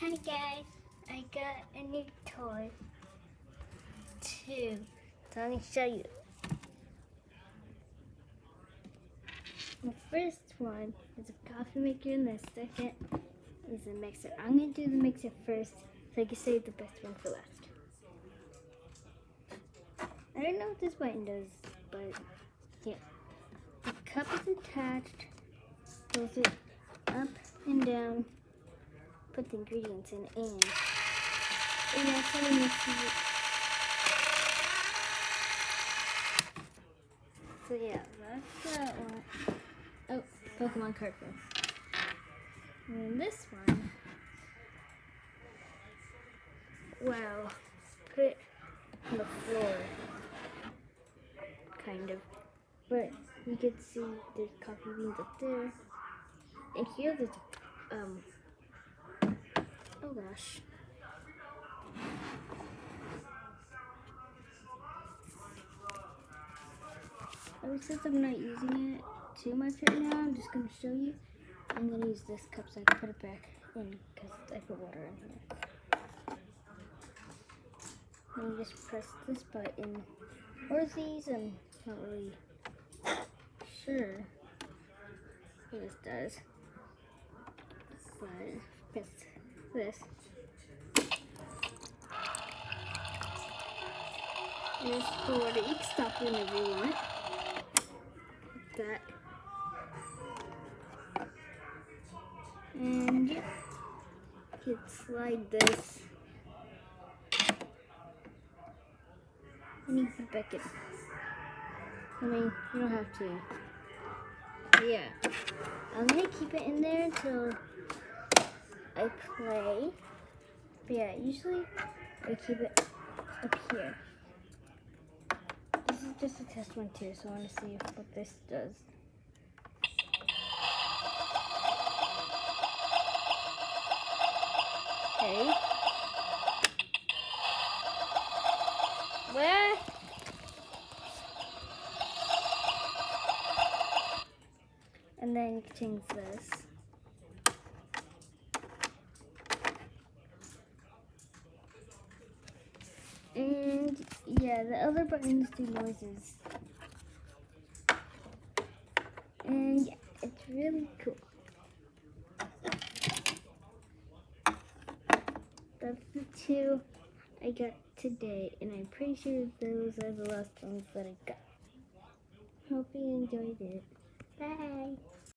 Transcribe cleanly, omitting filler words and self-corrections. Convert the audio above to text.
Hi guys, I got a new toy too. So let me show you. The first one is a coffee maker and the second is a mixer. I'm going to do the mixer first so I can save the best one for last. I don't know what this button does, but yeah. The cup is attached, goes it up and down, put the ingredients in, and that's how we mix it. So yeah, that's that one. Oh, Pokemon card first. And then this one, wow, put it on the floor, kind of. But you can see there's coffee beans up there. And here there's, oh gosh. Since I'm not using it too much right now, I'm just going to show you. I'm going to use this cup so I can put it back in because I put water in here. And you just press this button. Or these, I'm not really sure what this does. But press this. And it's for water. You can stop whenever you want. Like that. And yeah, you can slide this. And you can put it back in. I mean, you don't have to. Yeah. I'm going to keep it in there until I play. But yeah, usually I keep it up here. This is just a test one too, so I want to see what this does. Okay. Where? And then you can change this. And yeah, the other buttons do noises. And yeah, it's really cool. That's the two I got today, and I'm pretty sure those are the last ones that I got. Hope you enjoyed it. Bye!